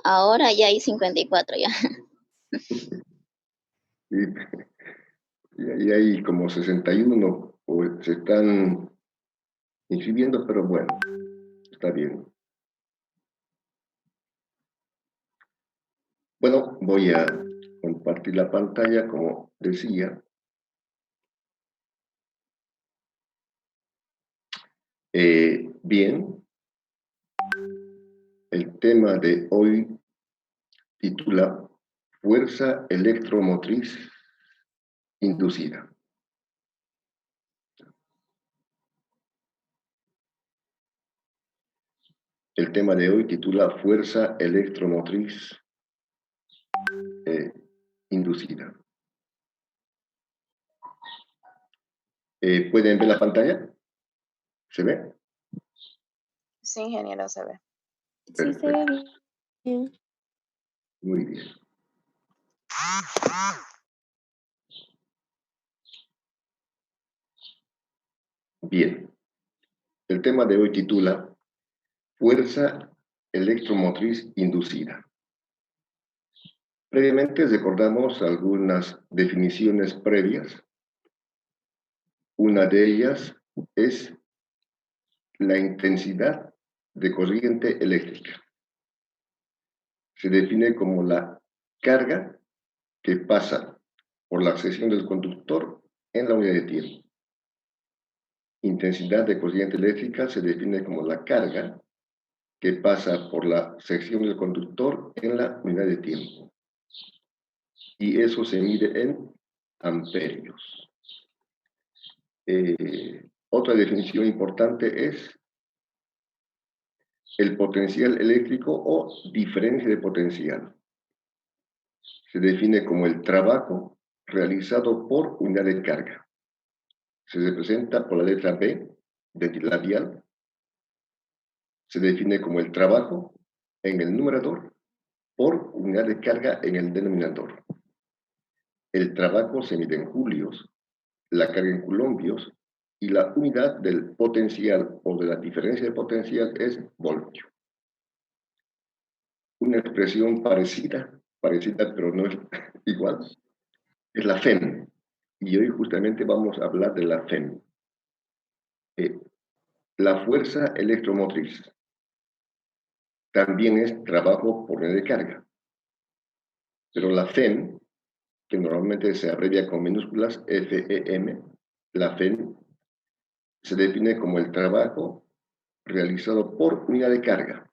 Ahora ya hay 54 ya. Y, y ahí hay como 61, o se están inscribiendo, pero bueno, está bien. Bueno, voy a compartir la pantalla, como decía. Bien, el tema de hoy titula Fuerza electromotriz inducida. El tema de hoy titula Fuerza electromotriz inducida. ¿Pueden ver la pantalla? ¿Se ve? Sí, ingeniero, se ve. Sí, se ve Perfecto. bien. Muy bien. Bien. El tema de hoy titula Fuerza electromotriz inducida. Previamente recordamos algunas definiciones previas. Una de ellas es la intensidad de corriente eléctrica. Se define como la carga que pasa por la sección del conductor en la unidad de tiempo. Intensidad de corriente eléctrica se define como la carga que pasa por la sección del conductor en la unidad de tiempo. Y eso se mide en amperios. Otra definición importante es el potencial eléctrico o diferencia de potencial. Se define como el trabajo realizado por unidad de carga. Se representa por la letra B de labial. Se define como el trabajo en el numerador por unidad de carga en el denominador. El trabajo se mide en julios, la carga en coulombios y la unidad del potencial o de la diferencia de potencial es voltio. Una expresión parecida pero no es igual, es la FEM. Y hoy justamente vamos a hablar de la FEM. La fuerza electromotriz también es trabajo por unidad de carga. Pero la FEM, que normalmente se abrevia con minúsculas FEM, la FEM se define como el trabajo realizado por unidad de carga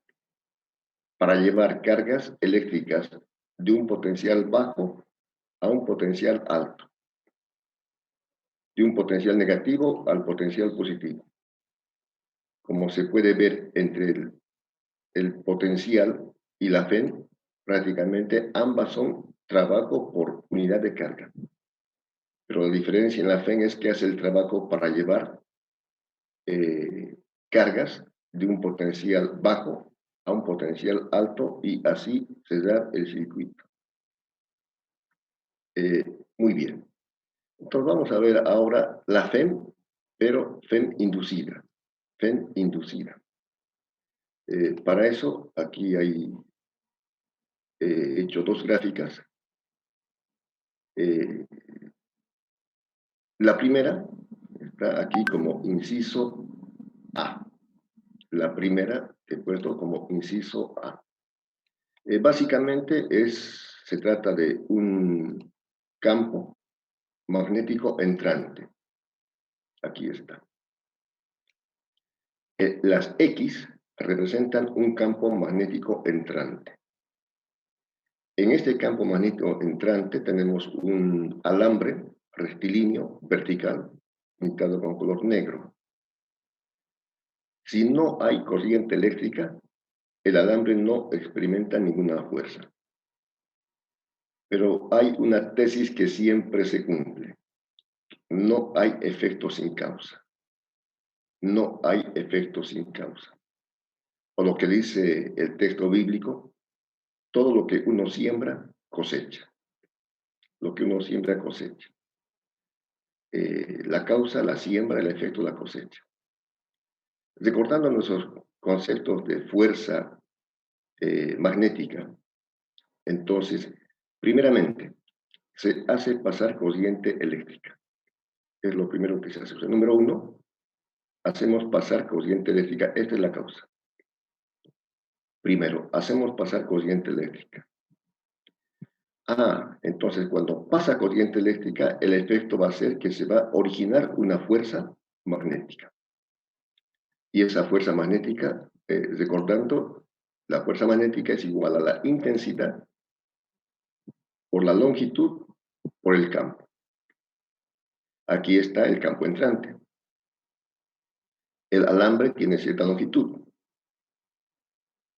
para llevar cargas eléctricas de un potencial bajo a un potencial alto, de un potencial negativo al potencial positivo. Como se puede ver entre el potencial y la FEM, prácticamente ambas son trabajo por unidad de carga. Pero la diferencia en la FEM es que hace el trabajo para llevar cargas de un potencial bajo a un potencial alto y así se da el circuito. Muy bien. Entonces vamos a ver ahora la FEM, pero FEM inducida. FEM inducida. Para eso aquí hay hecho dos gráficas. La primera está aquí como inciso A. La primera he puesto como inciso A. Básicamente se trata de un campo magnético entrante. Aquí está. Las X representan un campo magnético entrante. En este campo magnético entrante tenemos un alambre rectilíneo vertical pintado con color negro. Si no hay corriente eléctrica, el alambre no experimenta ninguna fuerza. Pero hay una tesis que siempre se cumple. No hay efecto sin causa. No hay efecto sin causa. O lo que dice el texto bíblico, todo lo que uno siembra, cosecha. Lo que uno siembra, cosecha. La causa, la siembra, el efecto, la cosecha. Recordando nuestros conceptos de fuerza magnética, entonces, primeramente, se hace pasar corriente eléctrica. Es lo primero que se hace. O sea, número uno, hacemos pasar corriente eléctrica. Esta es la causa. Primero, hacemos pasar corriente eléctrica. Entonces cuando pasa corriente eléctrica, el efecto va a ser que se va a originar una fuerza magnética. Y esa fuerza magnética, recordando, la fuerza magnética es igual a la intensidad por la longitud por el campo. Aquí está el campo entrante. El alambre tiene cierta longitud.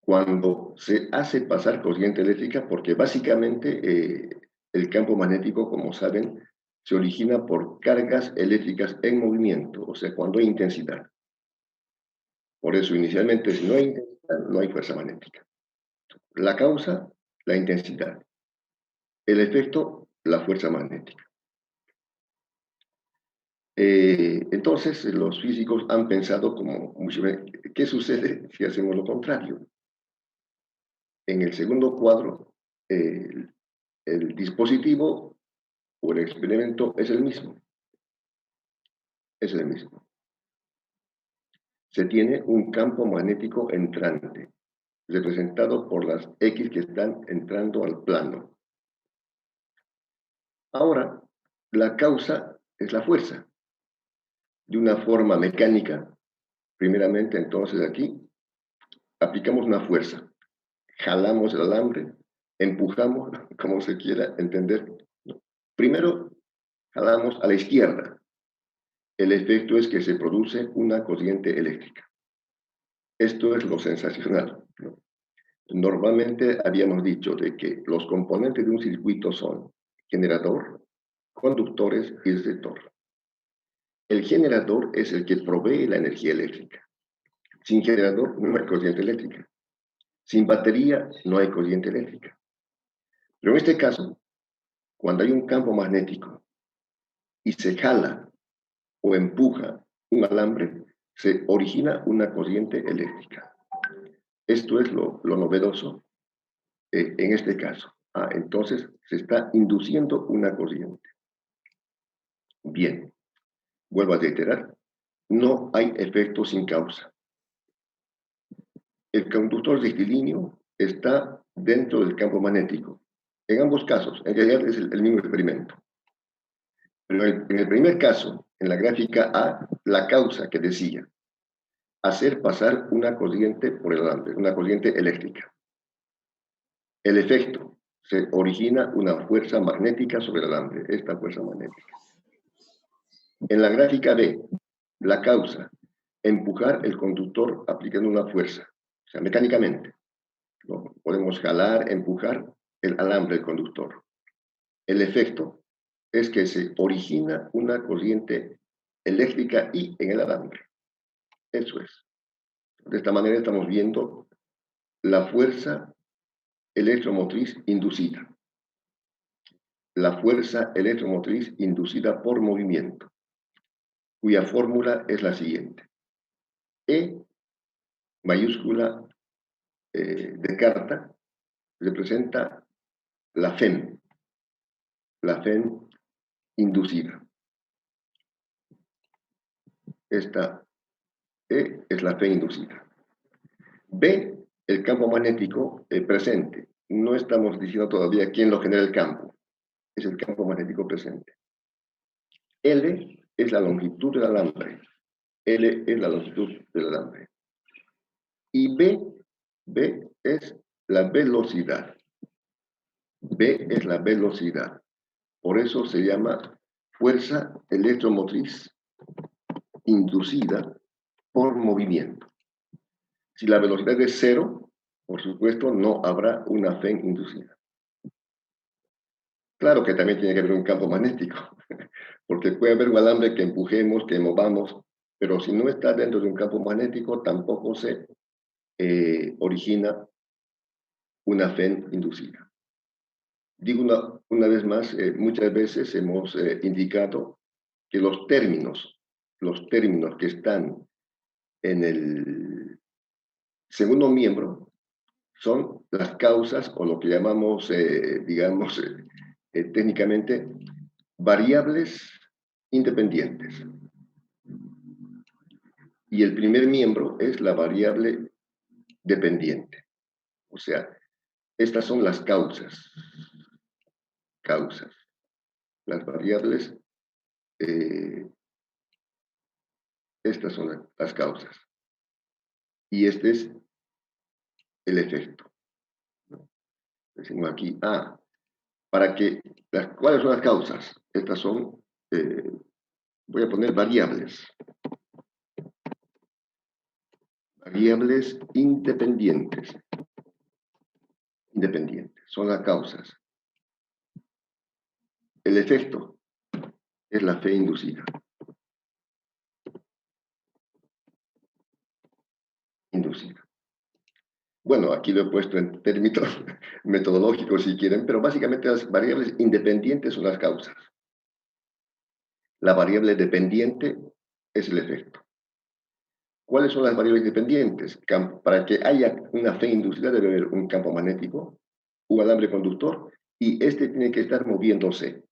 Cuando se hace pasar corriente eléctrica, porque básicamente el campo magnético, como saben, se origina por cargas eléctricas en movimiento, o sea, cuando hay intensidad. Por eso, inicialmente, si no hay intensidad, no hay fuerza magnética. La causa, la intensidad. El efecto, la fuerza magnética. Entonces, los físicos han pensado como, ¿qué sucede si hacemos lo contrario? En el segundo cuadro, el dispositivo o el experimento es el mismo. Es el mismo. Se tiene un campo magnético entrante, representado por las X que están entrando al plano. Ahora, la causa es la fuerza. De una forma mecánica, primeramente, entonces aquí, aplicamos una fuerza. Jalamos el alambre, empujamos, como se quiera entender. Primero, jalamos a la izquierda. El efecto es que se produce una corriente eléctrica. Esto es lo sensacional, ¿no? Normalmente habíamos dicho de que los componentes de un circuito son generador, conductores y receptor. El generador es el que provee la energía eléctrica. Sin generador no hay corriente eléctrica. Sin batería no hay corriente eléctrica. Pero en este caso, cuando hay un campo magnético y se jala o empuja un alambre, se origina una corriente eléctrica. Esto es lo novedoso en este caso. Entonces se está induciendo una corriente. Bien, vuelvo a reiterar, no hay efecto sin causa. El conductor rectilíneo está dentro del campo magnético. En ambos casos, en realidad es el mismo experimento. Pero en el primer caso, en la gráfica A, la causa que decía, hacer pasar una corriente por el alambre, una corriente eléctrica. El efecto, se origina una fuerza magnética sobre el alambre, esta fuerza magnética. En la gráfica B, la causa, empujar el conductor aplicando una fuerza, o sea, mecánicamente, ¿no? Podemos jalar, empujar el alambre del conductor. El efecto es que se origina una corriente eléctrica y en el alambre. Eso es. De esta manera estamos viendo la fuerza electromotriz inducida. La fuerza electromotriz inducida por movimiento, cuya fórmula es la siguiente. E mayúscula de carta representa la FEM inducida. Esta E es la FEM inducida. B, el campo magnético presente. No estamos diciendo todavía quién lo genera el campo. Es el campo magnético presente. L es la longitud del alambre. L es la longitud del alambre. Y B es la velocidad. B es la velocidad. Por eso se llama fuerza electromotriz inducida por movimiento. Si la velocidad es 0, por supuesto, no habrá una FEM inducida. Claro que también tiene que haber un campo magnético, porque puede haber un alambre que empujemos, que movamos, pero si no está dentro de un campo magnético, tampoco se origina una FEM inducida. Digo una vez más, muchas veces hemos indicado que los términos que están en el segundo miembro son las causas, o lo que llamamos, digamos, técnicamente, variables independientes. Y el primer miembro es la variable dependiente. O sea, estas son las causas. Causas. Las variables, estas son las causas. Y este es el efecto. Decimos aquí, ¿cuáles son las causas? Estas son, voy a poner variables. Variables independientes. Independientes, son las causas. El efecto es la fe inducida. Inducida. Bueno, aquí lo he puesto en términos metodológicos si quieren, pero básicamente las variables independientes son las causas. La variable dependiente es el efecto. ¿Cuáles son las variables dependientes? Para que haya una fe inducida debe haber un campo magnético, un alambre conductor, y este tiene que estar moviéndose.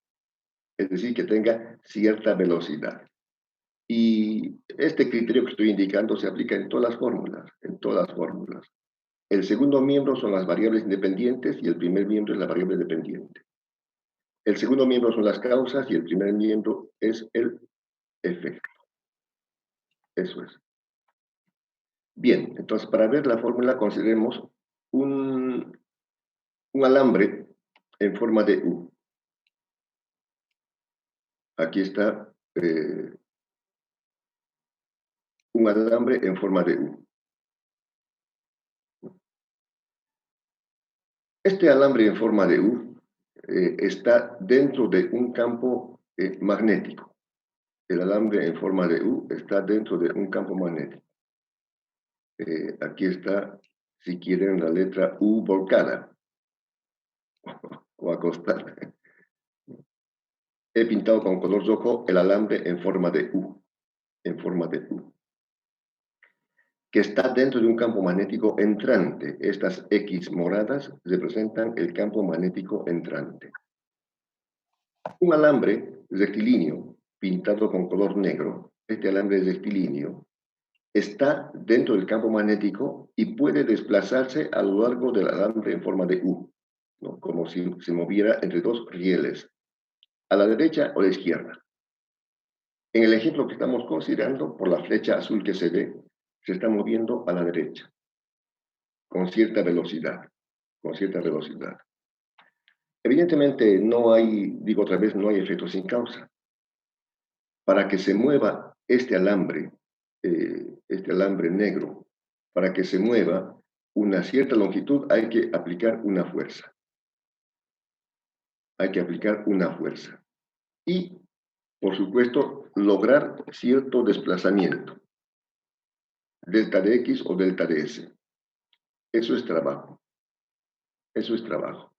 Es decir, que tenga cierta velocidad. Y este criterio que estoy indicando se aplica en todas las fórmulas, en todas las fórmulas. El segundo miembro son las variables independientes y el primer miembro es la variable dependiente. El segundo miembro son las causas y el primer miembro es el efecto. Eso es. Bien, entonces para ver la fórmula consideremos un alambre en forma de U. Aquí está un alambre en forma de U. Este alambre en forma de U está dentro de un campo magnético. El alambre en forma de U está dentro de un campo magnético. Aquí está, si quieren, la letra U volcada o acostada. He pintado con color rojo el alambre en forma de U, que está dentro de un campo magnético entrante. Estas X moradas representan el campo magnético entrante. Un alambre rectilíneo pintado con color negro, este alambre rectilíneo, está dentro del campo magnético y puede desplazarse a lo largo del alambre en forma de U, ¿no? Como si se moviera entre dos rieles, a la derecha o a la izquierda. En el ejemplo que estamos considerando, por la flecha azul que se ve, se está moviendo a la derecha, con cierta velocidad, Evidentemente no hay, digo otra vez, no hay efecto sin causa. Para que se mueva este alambre negro, para que se mueva una cierta longitud hay que aplicar una fuerza. Hay que aplicar una fuerza. Y, por supuesto, lograr cierto desplazamiento. Delta de X o delta de S. Eso es trabajo. Eso es trabajo.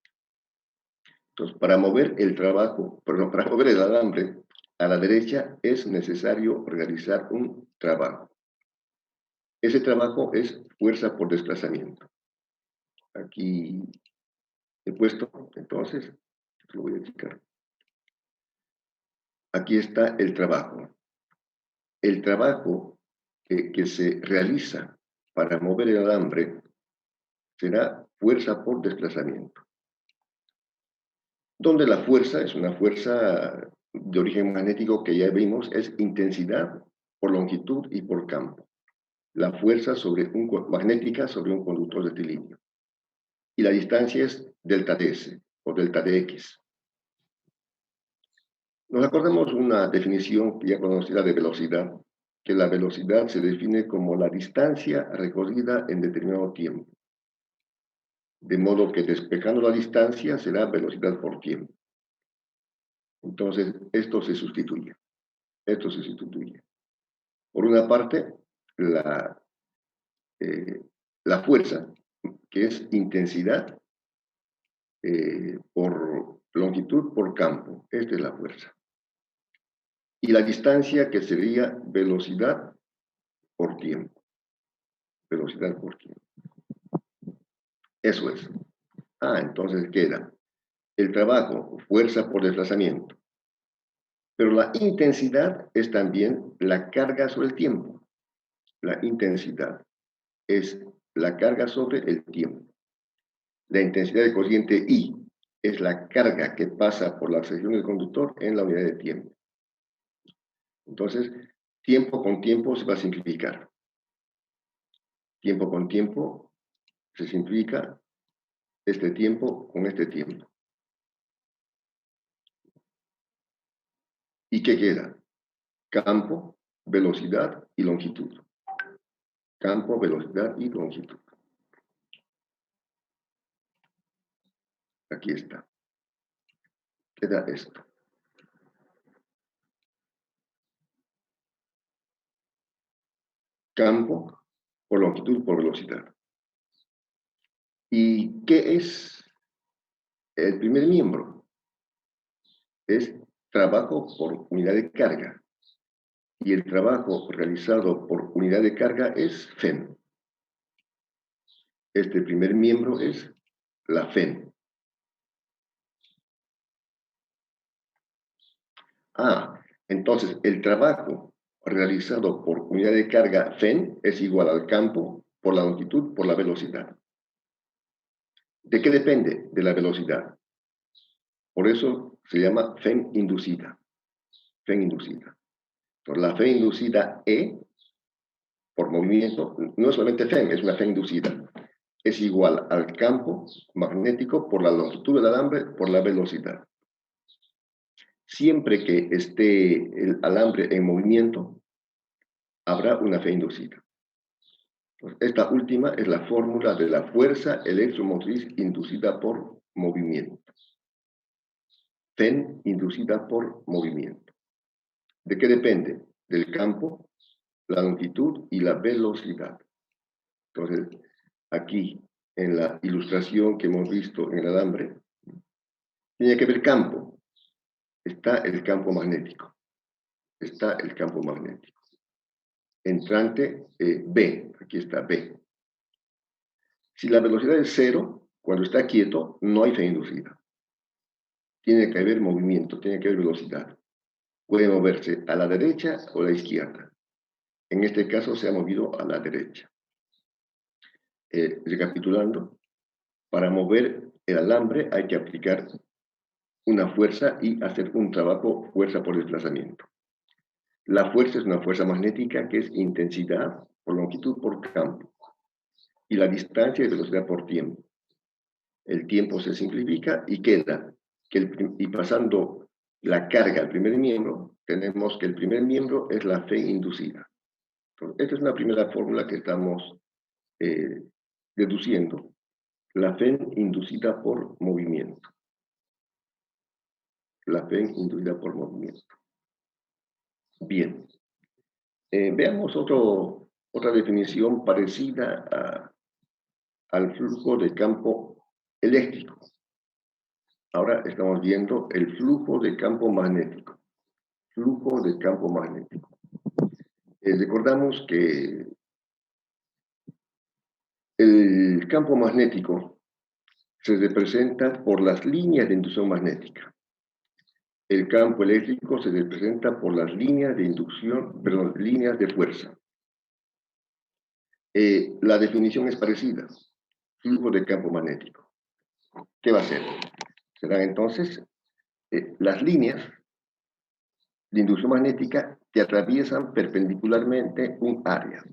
Entonces, para mover el alambre a la derecha es necesario realizar un trabajo. Ese trabajo es fuerza por desplazamiento. Aquí he puesto, entonces, lo voy a explicar. Aquí está el trabajo. El trabajo que se realiza para mover el alambre será fuerza por desplazamiento. Donde la fuerza es una fuerza de origen magnético que ya vimos, es intensidad por longitud y por campo. La fuerza magnética sobre un conductor rectilíneo. Y la distancia es delta ds o delta dx. Nos acordamos una definición ya conocida de velocidad, que la velocidad se define como la distancia recorrida en determinado tiempo. De modo que despejando la distancia será velocidad por tiempo. Entonces, esto se sustituye. Por una parte, la fuerza, que es intensidad por longitud por campo. Esta es la fuerza. Y la distancia, que sería velocidad por tiempo. Velocidad por tiempo. Eso es. Entonces queda el trabajo, fuerza por desplazamiento. Pero la intensidad es también la carga sobre el tiempo. La intensidad es la carga sobre el tiempo. La intensidad del cociente I es la carga que pasa por la sección del conductor en la unidad de tiempo. Entonces, tiempo con tiempo se va a simplificar. Tiempo con tiempo se simplifica este tiempo con este tiempo. ¿Y qué queda? Campo, velocidad y longitud. Campo, velocidad y longitud. Aquí está. Queda esto. Campo por longitud por velocidad. ¿Y qué es el primer miembro? Es trabajo por unidad de carga. Y el trabajo realizado por unidad de carga es FEM. Este primer miembro es la FEM. Entonces el trabajo realizado por unidad de carga FEM es igual al campo por la longitud por la velocidad. ¿De qué depende? De la velocidad. Por eso se llama FEM inducida. FEM inducida. Entonces, la FEM inducida E, por movimiento, no es solamente FEM, es una FEM inducida. Es igual al campo magnético por la longitud del alambre por la velocidad. Siempre que esté el alambre en movimiento, habrá una FEM inducida. Esta última es la fórmula de la fuerza electromotriz inducida por movimiento. FEM inducida por movimiento. ¿De qué depende? Del campo, la longitud y la velocidad. Entonces, aquí, en la ilustración que hemos visto en el alambre, tiene que ver campo. Está el campo magnético. Está el campo magnético. Entrante B. Aquí está B. Si la velocidad es 0, cuando está quieto, no hay FEM inducida. Tiene que haber movimiento, tiene que haber velocidad. Puede moverse a la derecha o a la izquierda. En este caso se ha movido a la derecha. Recapitulando, para mover el alambre hay que aplicar una fuerza y hacer un trabajo fuerza por desplazamiento. La fuerza es una fuerza magnética que es intensidad por longitud por campo y la distancia es velocidad por tiempo. El tiempo se simplifica y queda y pasando la carga al primer miembro, tenemos que el primer miembro es la FEM inducida. Entonces, esta es una primera fórmula que estamos deduciendo. La FEM inducida por movimiento. La FEM inducida por movimiento. Bien. Veamos otra definición parecida al flujo de campo eléctrico. Ahora estamos viendo el flujo de campo magnético. Flujo de campo magnético. Recordamos que el campo magnético se representa por las líneas de inducción magnética. El campo eléctrico se representa por las líneas de inducción, perdón, líneas de fuerza. La definición es parecida. Flujo de campo magnético. ¿Qué va a ser? Serán entonces las líneas de inducción magnética que atraviesan perpendicularmente un área.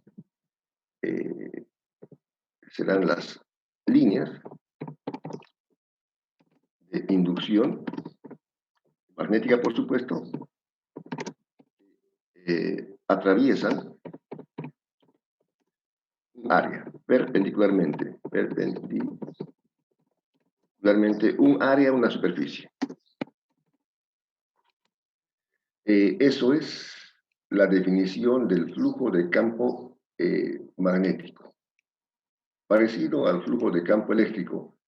Serán las líneas de inducción magnética, por supuesto, atraviesan un área perpendicularmente un área, una superficie. Eso es la definición del flujo de campo magnético. Parecido al flujo de campo eléctrico.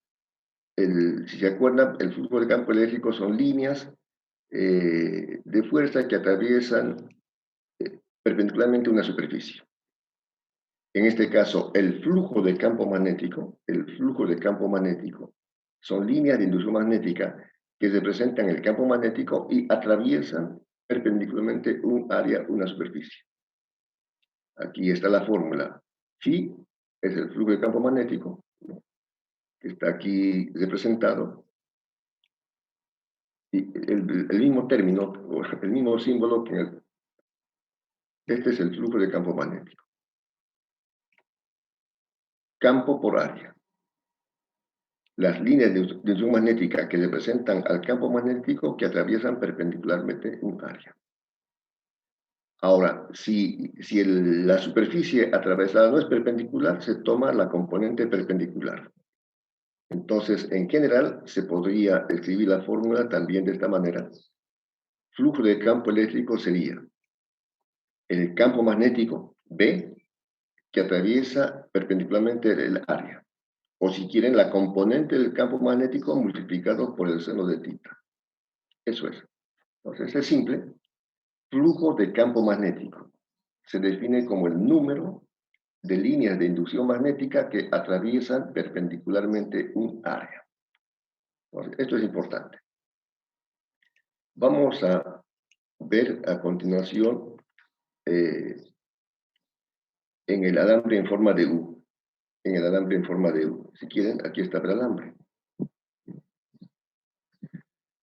Si se acuerdan, el flujo de campo eléctrico son líneas de fuerza que atraviesan perpendicularmente una superficie. En este caso, el flujo de campo magnético son líneas de inducción magnética que representan el campo magnético y atraviesan perpendicularmente un área, una superficie. Aquí está la fórmula. Phi es el flujo de campo magnético, ¿no?, que está aquí representado. Y el mismo término, o el mismo símbolo que este es el flujo de campo magnético. Campo por área. Las líneas de inducción magnética que representan al campo magnético que atraviesan perpendicularmente un área. Ahora, si la superficie atravesada no es perpendicular, se toma la componente perpendicular. Entonces, en general, se podría escribir la fórmula también de esta manera. Flujo de campo eléctrico sería el campo magnético B que atraviesa perpendicularmente el área. O si quieren, la componente del campo magnético multiplicado por el seno de θ. Eso es. Entonces, es simple. Flujo de campo magnético se define como el número de líneas de inducción magnética que atraviesan perpendicularmente un área. Entonces, esto es importante. Vamos a ver a continuación en el alambre en forma de U. En el alambre en forma de U. Si quieren, aquí está el alambre.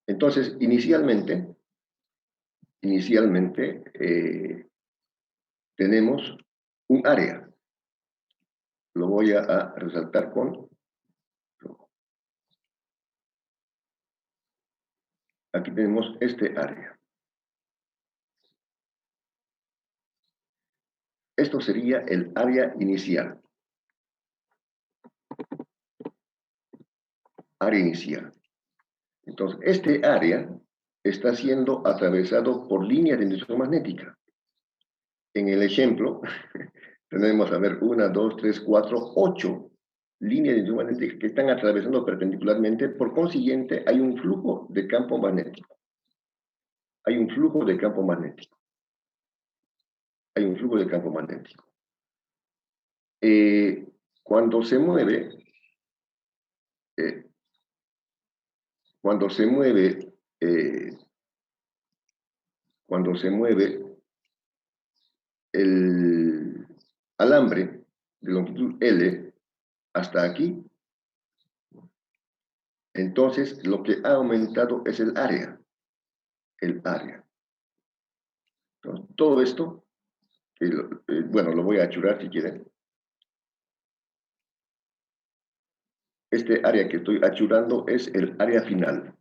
Entonces, inicialmente tenemos un área. Lo voy a resaltar con rojo. Aquí tenemos este área. Esto sería el área inicial. Área inicial. Entonces, este área está siendo atravesado por líneas de inducción magnética. En el ejemplo, tenemos, a ver, 1, 2, 3, 4, 8 líneas de inducción magnética que están atravesando perpendicularmente. Por consiguiente, hay un flujo de campo magnético. Hay un flujo de campo magnético. Hay un flujo de campo magnético. Cuando se mueve el alambre de longitud L hasta aquí, entonces lo que ha aumentado es el área. Entonces, todo esto, bueno, lo voy a achurar si quieren. Este área que estoy achurando es el área final.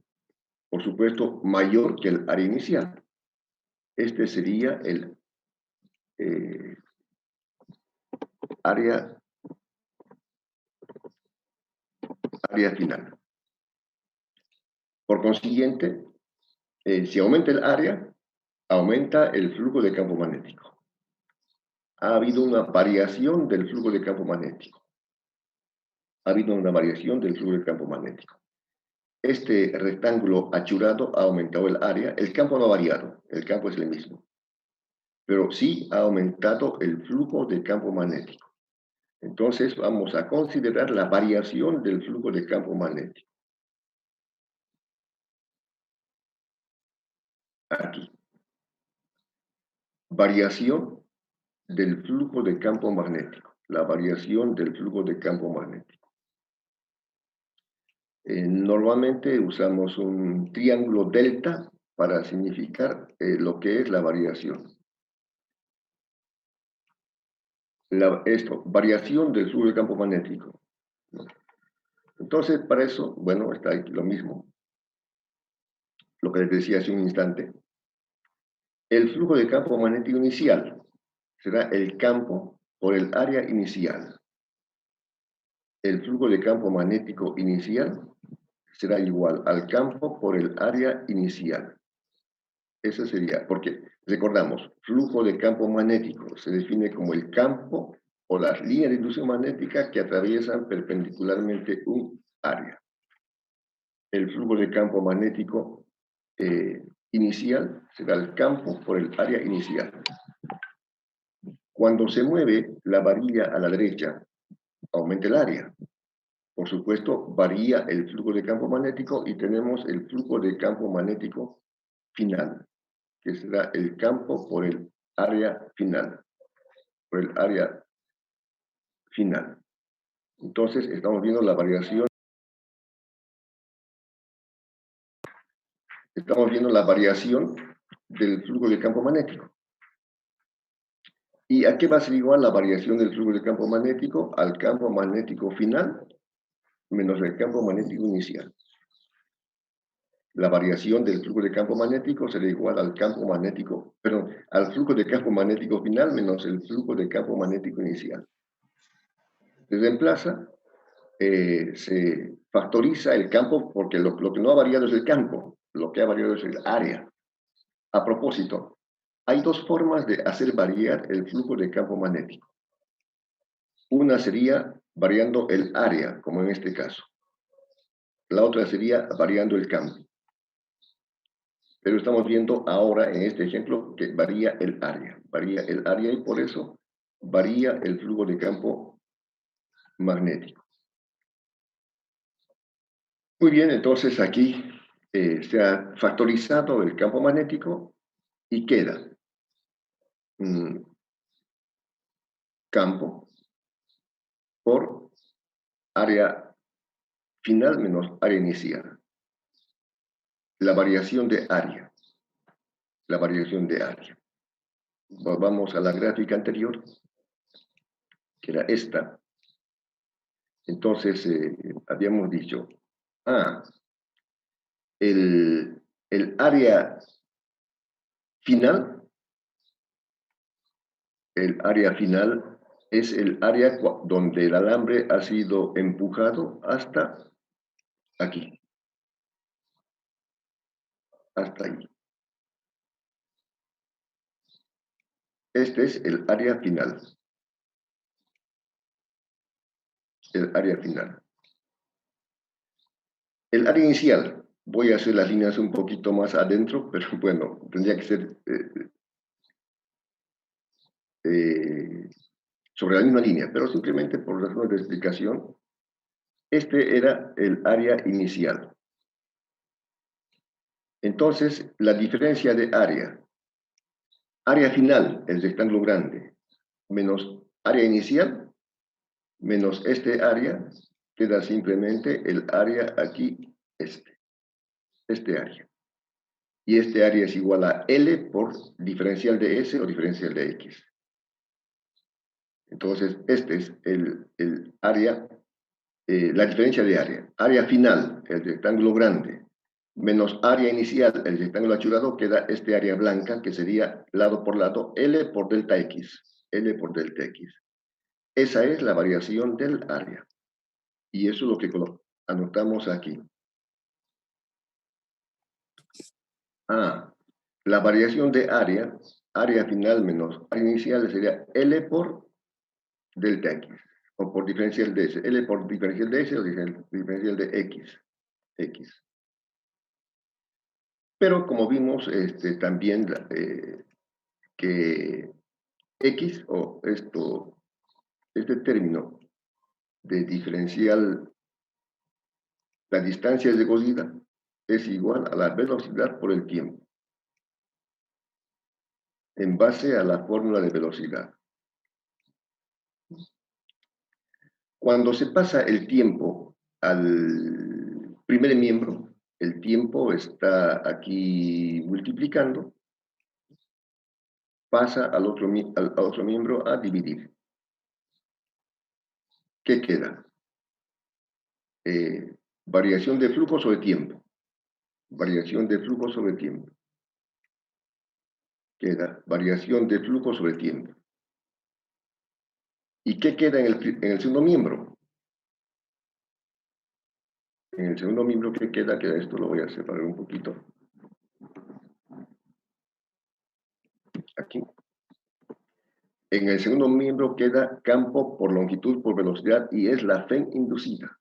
Por supuesto, mayor que el área inicial. Este sería el área final. Por consiguiente, si aumenta el área, aumenta el flujo de campo magnético. Ha habido una variación del flujo de campo magnético. Este rectángulo achurado ha aumentado el área. El campo no ha variado, el campo es el mismo. Pero sí ha aumentado el flujo de campo magnético. Entonces vamos a considerar la variación del flujo de campo magnético. Aquí. Variación del flujo de campo magnético. La variación del flujo de campo magnético. Normalmente usamos un triángulo delta para significar lo que es la variación. Variación del flujo de campo magnético. Entonces, para eso, bueno, está aquí lo mismo. Lo que les decía hace un instante. El flujo de campo magnético inicial será el campo por el área inicial. El flujo de campo magnético inicial será igual al campo por el área inicial. Ese sería, porque recordamos, flujo de campo magnético se define como el campo o las líneas de inducción magnética que atraviesan perpendicularmente un área. El flujo de campo magnético inicial será el campo por el área inicial. Cuando se mueve la varilla a la derecha, aumenta el área. Por supuesto, varía el flujo de campo magnético y tenemos el flujo de campo magnético final, que será el campo por el área final. Por el área final. Entonces, estamos viendo la variación. Estamos viendo la variación del flujo de campo magnético. ¿Y a qué va a ser igual la variación del flujo de campo magnético? Al campo magnético final menos el campo magnético inicial. La variación del flujo de campo magnético será igual al campo magnético, perdón, al flujo de campo magnético final menos el flujo de campo magnético inicial. Se reemplaza, se factoriza el campo porque lo que no ha variado es el campo, lo que ha variado es el área. A propósito, hay dos formas de hacer variar el flujo de campo magnético. Una sería variando el área, como en este caso. La otra sería variando el campo. Pero estamos viendo ahora en este ejemplo que varía el área y por eso varía el flujo de campo magnético. Muy bien, entonces aquí se ha factorizado el campo magnético y queda campo por área final menos área inicial. La variación de área. La variación de área. Vamos a la gráfica anterior, que era esta. Entonces, habíamos dicho, el área final, es el área donde el alambre ha sido empujado hasta aquí. Hasta ahí. Este es el área final. El área final. El área inicial. Voy a hacer las líneas un poquito más adentro, pero bueno, tendría que ser sobre la misma línea, pero simplemente por razones de explicación, este era el área inicial. Entonces, la diferencia de área final, el rectángulo grande, menos área inicial, menos este área, queda simplemente el área aquí, este área. Y este área es igual a L por diferencial de S o diferencial de X. Entonces, este es el área, la diferencia de área. Área final, el rectángulo grande, menos área inicial, el rectángulo achurado, queda este área blanca, que sería lado por lado, L por delta X. L por delta X. Esa es la variación del área. Y eso es lo que anotamos aquí. La variación de área final menos área inicial sería L por delta X, o por diferencial de S. L por diferencial de S o diferencial de X. Pero como vimos también que X, o este término de diferencial, la distancia de recorrida, es igual a la velocidad por el tiempo, en base a la fórmula de velocidad. Cuando se pasa el tiempo al primer miembro, el tiempo está aquí multiplicando, pasa al otro miembro a dividir. ¿Qué queda? Variación de flujo sobre tiempo. Variación de flujo sobre tiempo. Queda variación de flujo sobre tiempo. ¿Y qué queda en el segundo miembro? En el segundo miembro, ¿qué queda? Queda esto, lo voy a separar un poquito. Aquí. En el segundo miembro queda campo por longitud por velocidad y es la FEN inducida.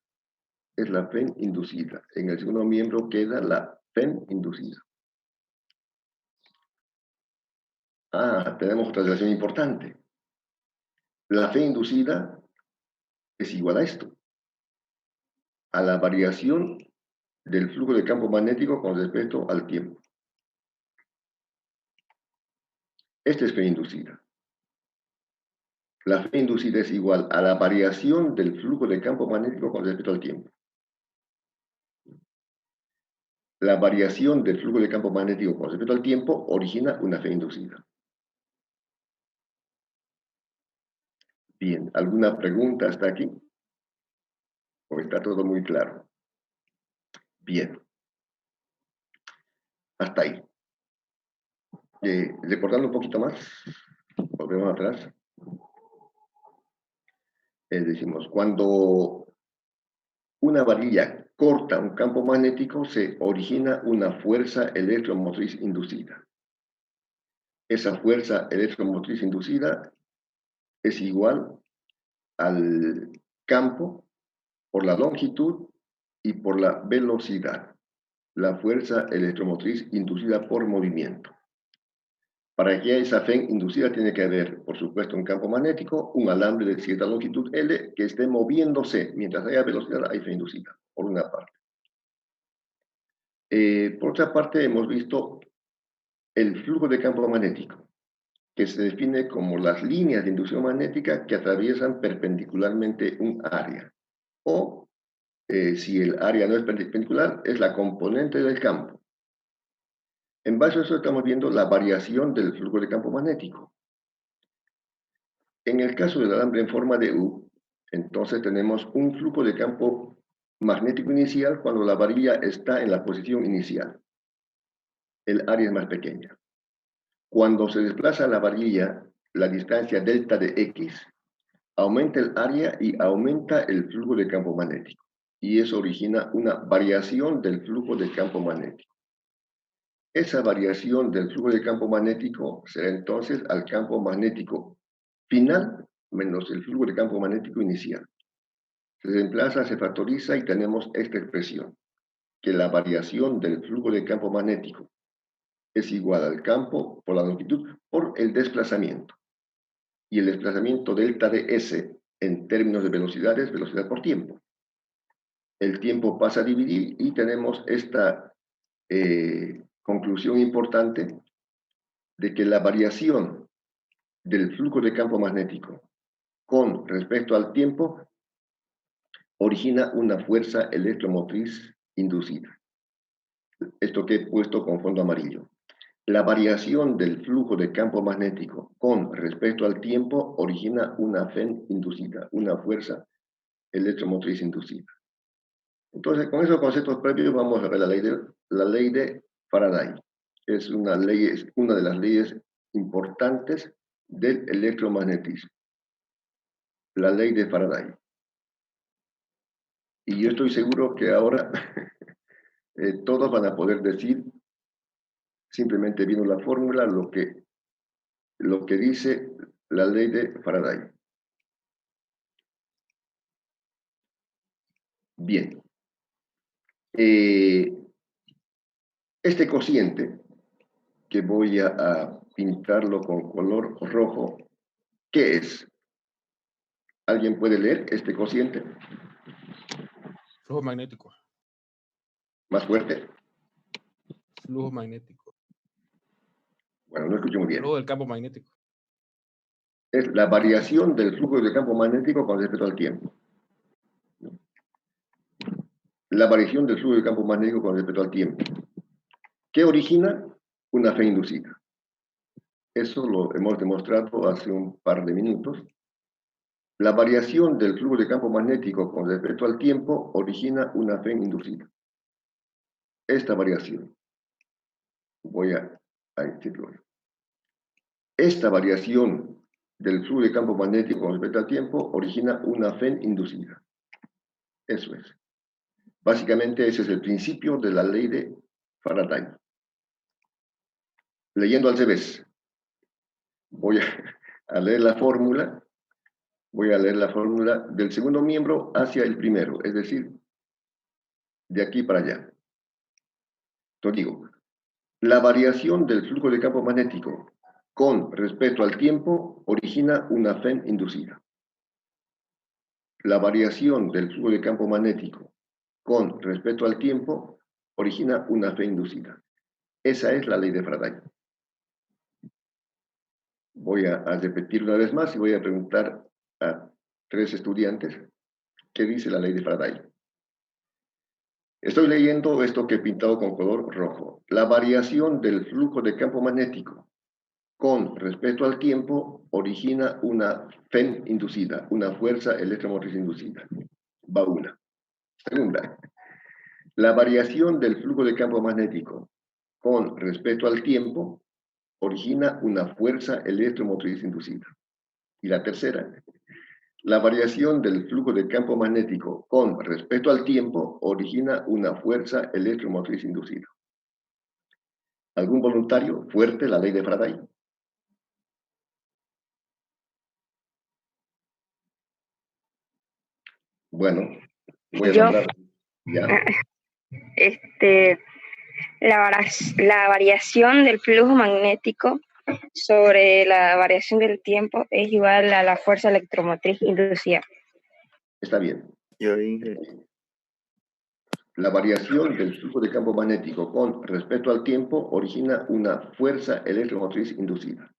Es la FEN inducida. En el segundo miembro queda la FEN inducida. Tenemos otra relación importante. La fe inducida es igual a esto, a la variación del flujo de campo magnético con respecto al tiempo. Esta es fe inducida. La fe inducida es igual a la variación del flujo de campo magnético con respecto al tiempo. La variación del flujo de campo magnético con respecto al tiempo origina una fe inducida. Bien, ¿alguna pregunta hasta aquí? ¿O está todo muy claro? Bien. Hasta ahí. Recordando un poquito más, volvemos atrás. Decimos, cuando una varilla corta un campo magnético, se origina una fuerza electromotriz inducida. Esa fuerza electromotriz inducida es igual al campo por la longitud y por la velocidad. La fuerza electromotriz inducida por movimiento. Para que haya esa fe inducida tiene que haber, por supuesto, un campo magnético, un alambre de cierta longitud L que esté moviéndose. Mientras haya velocidad, hay fe inducida, por una parte. Por otra parte, hemos visto el flujo de campo magnético, que se define como las líneas de inducción magnética que atraviesan perpendicularmente un área. O, si el área no es perpendicular, es la componente del campo. En base a eso estamos viendo la variación del flujo de campo magnético. En el caso del alambre en forma de U, entonces tenemos un flujo de campo magnético inicial cuando la varilla está en la posición inicial. El área es más pequeña. Cuando se desplaza la varilla, la distancia delta de X, aumenta el área y aumenta el flujo de campo magnético. Y eso origina una variación del flujo de campo magnético. Esa variación del flujo de campo magnético será entonces al campo magnético final menos el flujo de campo magnético inicial. Se reemplaza, se factoriza y tenemos esta expresión, que la variación del flujo de campo magnético es igual al campo por la longitud por el desplazamiento. Y el desplazamiento delta de S en términos de velocidad es velocidad por tiempo. El tiempo pasa a dividir y tenemos esta conclusión importante de que la variación del flujo de campo magnético con respecto al tiempo origina una fuerza electromotriz inducida. Esto que he puesto con fondo amarillo. La variación del flujo de campo magnético con respecto al tiempo origina una FEN inducida, una fuerza electromotriz inducida. Entonces, con esos conceptos previos vamos a ver la ley de Faraday. Es una de las leyes importantes del electromagnetismo. La ley de Faraday. Y yo estoy seguro que ahora todos van a poder decir, simplemente viendo la fórmula, lo que dice la ley de Faraday. Bien. Este cociente, que voy a pintarlo con color rojo, ¿qué es? ¿Alguien puede leer este cociente? Flujo magnético. Más fuerte. Flujo magnético. Bueno, no escucho muy bien. Flujo del campo magnético. Es la variación del flujo de campo magnético con respecto al tiempo. La variación del flujo de campo magnético con respecto al tiempo. ¿Qué origina? Una fe inducida. Eso lo hemos demostrado hace un par de minutos. La variación del flujo de campo magnético con respecto al tiempo origina una fe inducida. Esta variación. Voy a decirlo. Esta variación del flujo de campo magnético con respecto al tiempo origina una fe inducida. Eso es. Básicamente ese es el principio de la ley de Faraday. Leyendo al revés. Voy a leer la fórmula. Voy a leer la fórmula del segundo miembro hacia el primero, es decir, de aquí para allá. Entonces digo, la variación del flujo de campo magnético con respecto al tiempo origina una FEM inducida. la variación del flujo de campo magnético con respecto al tiempo origina una fe inducida. Esa es la ley de Faraday. Voy a repetir una vez más y voy a preguntar a 3 estudiantes qué dice la ley de Faraday. Estoy leyendo esto que he pintado con color rojo. La variación del flujo de campo magnético con respecto al tiempo origina una FEN inducida, una fuerza electromotriz inducida. Va una. Segunda, la variación del flujo de campo magnético con respecto al tiempo origina una fuerza electromotriz inducida. Y la tercera, la variación del flujo de campo magnético con respecto al tiempo origina una fuerza electromotriz inducida. ¿Algún voluntario fuerte la ley de Faraday? Bueno, voy a Yo. nombrar. ¿Ya? La variación del flujo magnético sobre la variación del tiempo es igual a la fuerza electromotriz inducida. Está bien. Yo dije, La variación del flujo de campo magnético con respecto al tiempo origina una fuerza electromotriz inducida.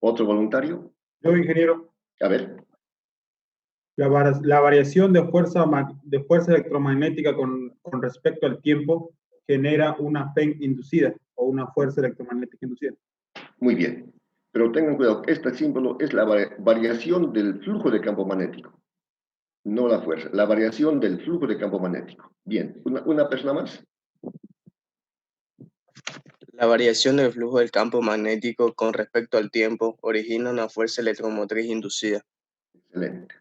¿Otro voluntario? Yo, ingeniero, A ver, la variación de fuerza electromagnética con respecto al tiempo genera una FEN inducida o una fuerza electromagnética inducida. muy bien. Pero tengan cuidado, este símbolo es la variación del flujo de campo magnético, no la fuerza, la variación del flujo de campo magnético. Bien, ¿una persona más? la variación del flujo del campo magnético con respecto al tiempo origina una fuerza electromotriz inducida. Excelente.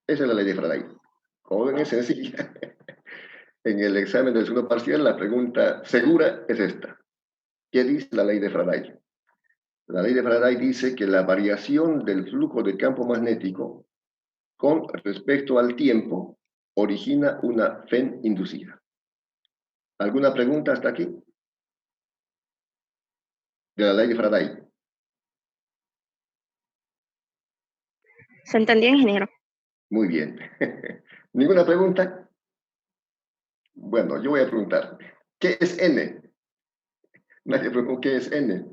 Esa es la ley de Faraday. Como ven, es sencilla. En el examen del segundo parcial, la pregunta segura es esta. ¿Qué dice la ley de Faraday? La ley de Faraday dice que la variación del flujo de campo magnético con respecto al tiempo origina una FEN inducida. ¿Alguna pregunta hasta aquí? De la ley de Faraday. ¿Se entendió, ingeniero? Muy bien. ¿Ninguna pregunta? Bueno, yo voy a preguntar. ¿Qué es N? Nadie preguntó qué es N.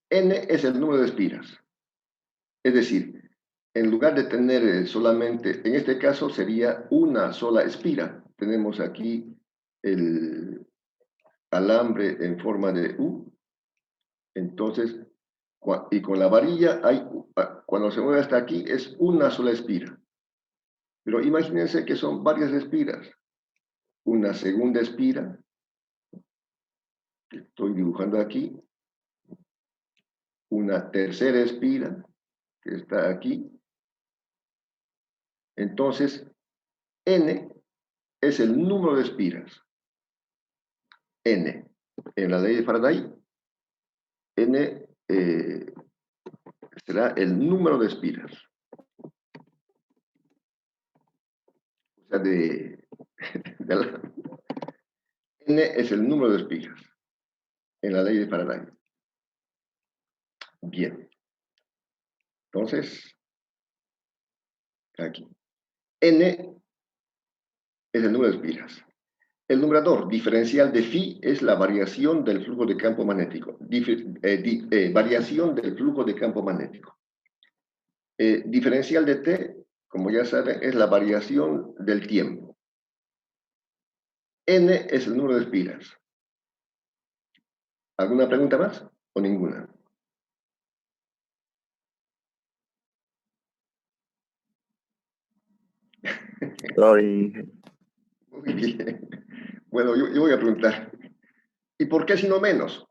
N es el número de espiras. Es decir, en lugar de tener solamente, en este caso sería una sola espira. Tenemos aquí el alambre en forma de U. Entonces, y con la varilla, cuando se mueve hasta aquí, es una sola espira. Pero imagínense que son varias espiras. Una segunda espira, que estoy dibujando aquí. Una tercera espira, que está aquí. Entonces, N es el número de espiras. N. En la ley de Faraday, N será el número de espiras. O sea, N es el número de espiras en la ley de Faraday. Bien. Entonces, aquí. N es el número de espiras. El numerador diferencial de phi es la variación del flujo de campo magnético. Variación del flujo de campo magnético. Diferencial de t, como ya saben, es la variación del tiempo. N es el número de espiras. ¿Alguna pregunta más o ninguna? Yo dije, Muy bien. Bueno, yo voy a preguntar. ¿Y por qué sino menos?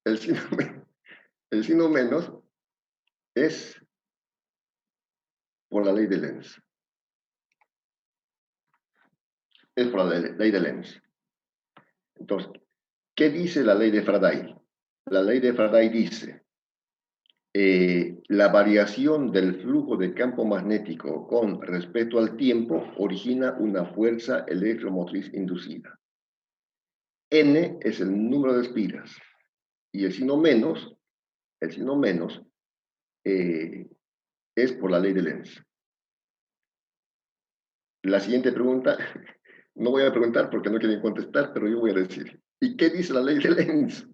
El sino menos es por la ley de Lenz. Es por la ley de Lenz. Entonces, ¿qué dice la ley de Faraday? La ley de Faraday dice, la variación del flujo de campo magnético con respecto al tiempo origina una fuerza electromotriz inducida. N es el número de espiras y el signo menos es por la ley de Lenz. La siguiente pregunta, no voy a preguntar porque no quieren contestar, pero yo voy a decir. ¿Y qué dice la ley de Lenz?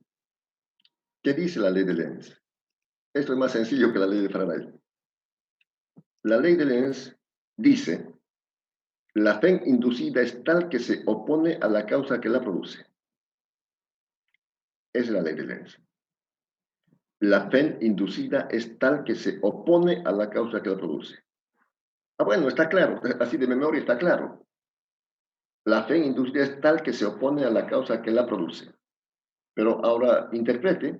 ¿Qué dice la ley de Lenz? Esto es más sencillo que la ley de Faraday. La ley de Lenz dice, la FEN inducida es tal que se opone a la causa que la produce. Esa es la ley de Lenz. La FEN inducida es tal que se opone a la causa que la produce. Ah, bueno, está claro, así de memoria está claro. La FEN inducida es tal que se opone a la causa que la produce. Pero ahora interprete,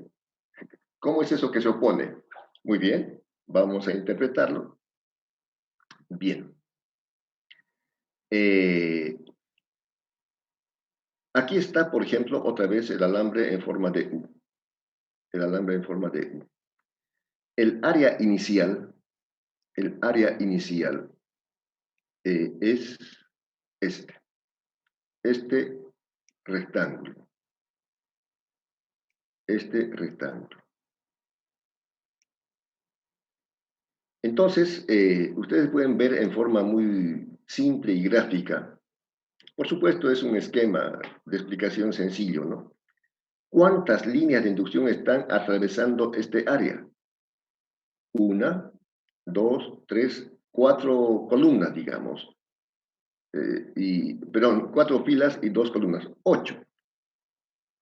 ¿cómo es eso que se opone? Muy bien, vamos a interpretarlo. Bien. Aquí está, por ejemplo, otra vez el alambre en forma de U. El alambre en forma de U. El área inicial es este rectángulo. Este rectángulo. Entonces, ustedes pueden ver en forma muy simple y gráfica. Por supuesto, es un esquema de explicación sencillo, ¿no? ¿Cuántas líneas de inducción están atravesando este área? 1, 2, 3, 4 columnas, digamos. Perdón, 4 filas y 2 columnas. 8.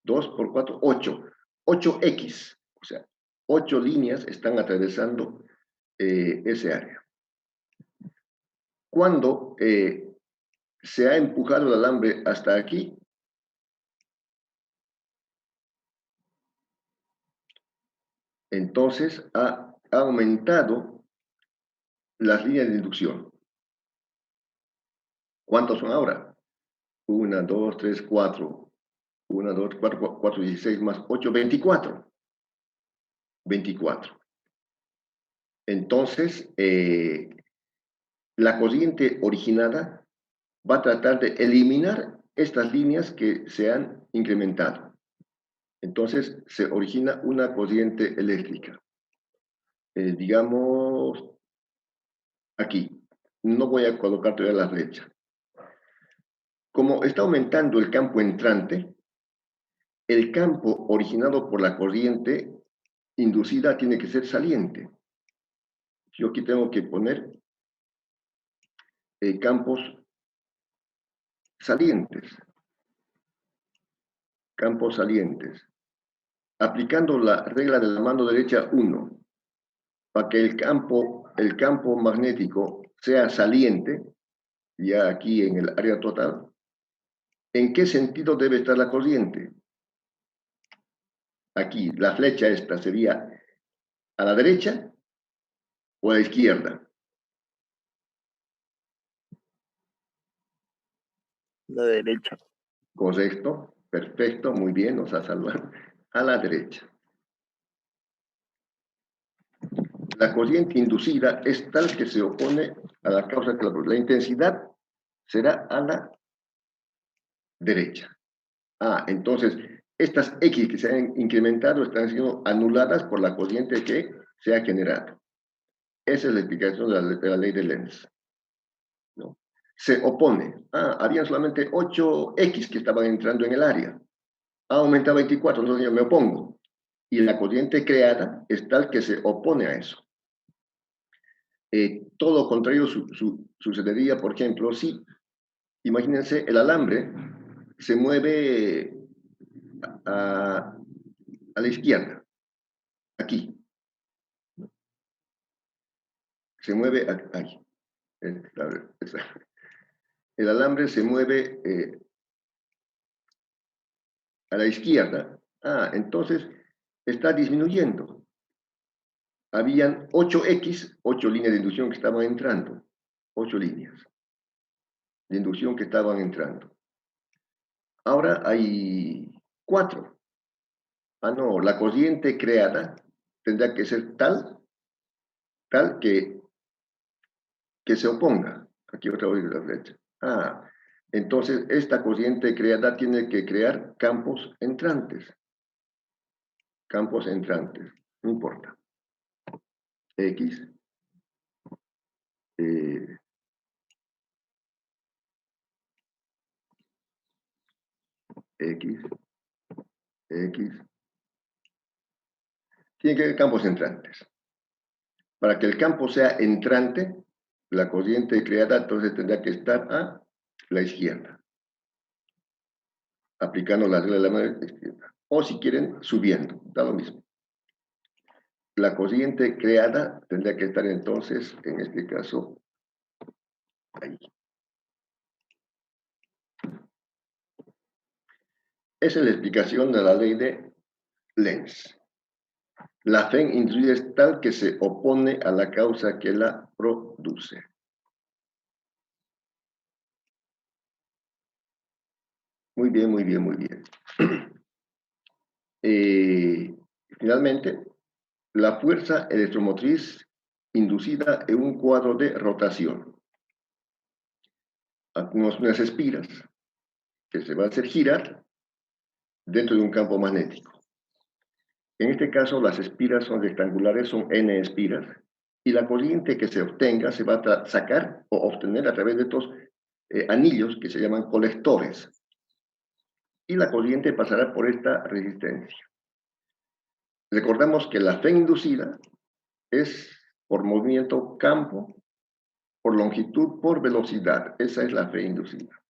2 por 4, 8. 8X. O sea, 8 líneas están atravesando ese área. Cuando se ha empujado el alambre hasta aquí, entonces ha aumentado las líneas de inducción. ¿Cuántos son ahora? 1, 2, 3, 4. 1, 2, 4, 4, 16 más 8, 24. 24. Entonces, la corriente originada va a tratar de eliminar estas líneas que se han incrementado. Entonces, se origina una corriente eléctrica. Digamos, aquí. No voy a colocar todavía la flecha. Como está aumentando el campo entrante, el campo originado por la corriente inducida tiene que ser saliente. Yo aquí tengo que poner campos salientes. Campos salientes. Aplicando la regla de la mano derecha 1, para que el campo magnético sea saliente, ya aquí en el área total, ¿en qué sentido debe estar la corriente? Aquí, la flecha esta sería a la derecha o a la izquierda. La derecha. Correcto, perfecto, muy bien, nos ha salvado. A la derecha. La corriente inducida es tal que se opone a la causa que la produce. La intensidad será a la derecha. Entonces, estas X que se han incrementado están siendo anuladas por la corriente que se ha generado. Esa es la explicación de la ley de Lenz. ¿No? Se opone. Habían solamente 8X que estaban entrando en el área. Ha aumentado 24, entonces yo me opongo. Y la corriente creada es tal que se opone a eso. Todo lo contrario sucedería, por ejemplo, si, imagínense, el alambre se mueve a la izquierda, aquí. Se mueve aquí. El alambre se mueve a la izquierda. Entonces está disminuyendo. Habían 8X, 8 líneas de inducción que estaban entrando. 8 líneas de inducción que estaban entrando. Ahora hay 4. No, la corriente creada tendrá que ser tal que se oponga. Aquí otra vez la flecha. Entonces esta corriente creada tiene que crear campos entrantes. Campos entrantes, no importa. X X, tiene que haber campos entrantes. Para que el campo sea entrante, la corriente creada entonces tendrá que estar a la izquierda, aplicando la regla de la mano izquierda. O si quieren, subiendo, da lo mismo. La corriente creada tendría que estar entonces, en este caso, ahí. Esa es la explicación de la ley de Lenz. La fe inducida es tal que se opone a la causa que la produce. Muy bien, muy bien, muy bien. Finalmente, la fuerza electromotriz inducida en un cuadro de rotación. Tenemos unas espiras que se van a hacer girar dentro de un campo magnético. En este caso, las espiras son rectangulares, son N espiras, y la corriente que se obtenga se va a sacar o obtener a través de estos anillos que se llaman colectores. Y la corriente pasará por esta resistencia. Recordamos que la fe inducida es por movimiento campo, por longitud, por velocidad. Esa es la fe inducida.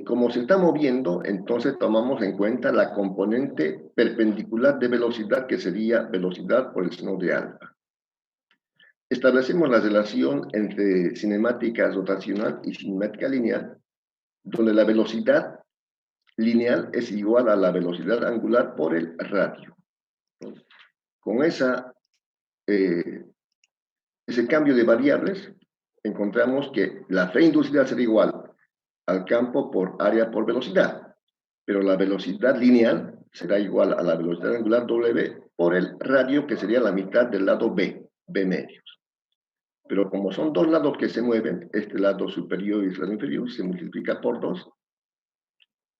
Como se está moviendo, entonces tomamos en cuenta la componente perpendicular de velocidad, que sería velocidad por el seno de alfa. Establecemos la relación entre cinemática rotacional y cinemática lineal, donde la velocidad lineal es igual a la velocidad angular por el radio. Entonces, con ese cambio de variables, encontramos que la fe inducida será igual al campo por área por velocidad, pero la velocidad lineal será igual a la velocidad angular W por el radio, que sería la mitad del lado B, B medios. Pero como son dos lados que se mueven, este lado superior y el lado inferior, se multiplica por 2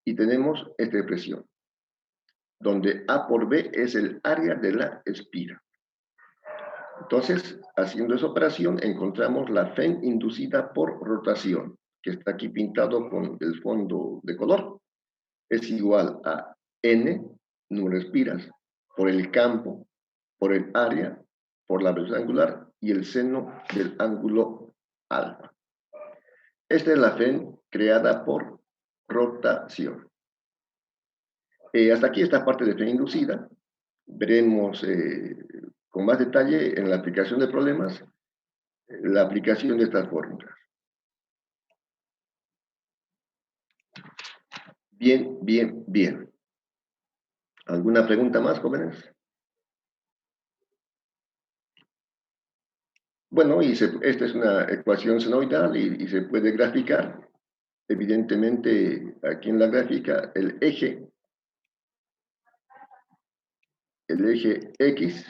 y tenemos esta expresión, donde A por B es el área de la espira. Entonces, haciendo esa operación, encontramos la fe inducida por rotación, que está aquí pintado con el fondo de color. Es igual a N, número de espiras, por el campo, por el área, por la velocidad angular y el seno del ángulo alfa. Esta es la fe creada por rotación. Hasta aquí esta parte de fe inducida. Veremos con más detalle en la aplicación de problemas la aplicación de estas fórmulas. Bien, bien, bien. ¿Alguna pregunta más, jóvenes? Bueno, esta es una ecuación senoidal y se puede graficar. Evidentemente, aquí en la gráfica, el eje X,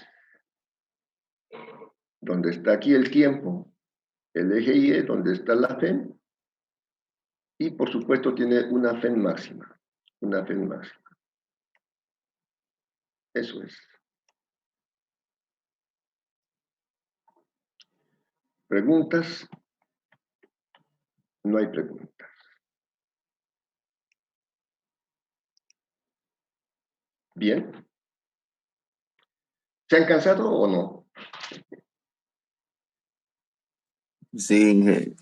donde está aquí el tiempo, el eje Y, donde está la fe, y por supuesto tiene una fe máxima. Una fe máxima. Eso es. ¿Preguntas? No hay preguntas. Bien. ¿Se han cansado o no? Sí,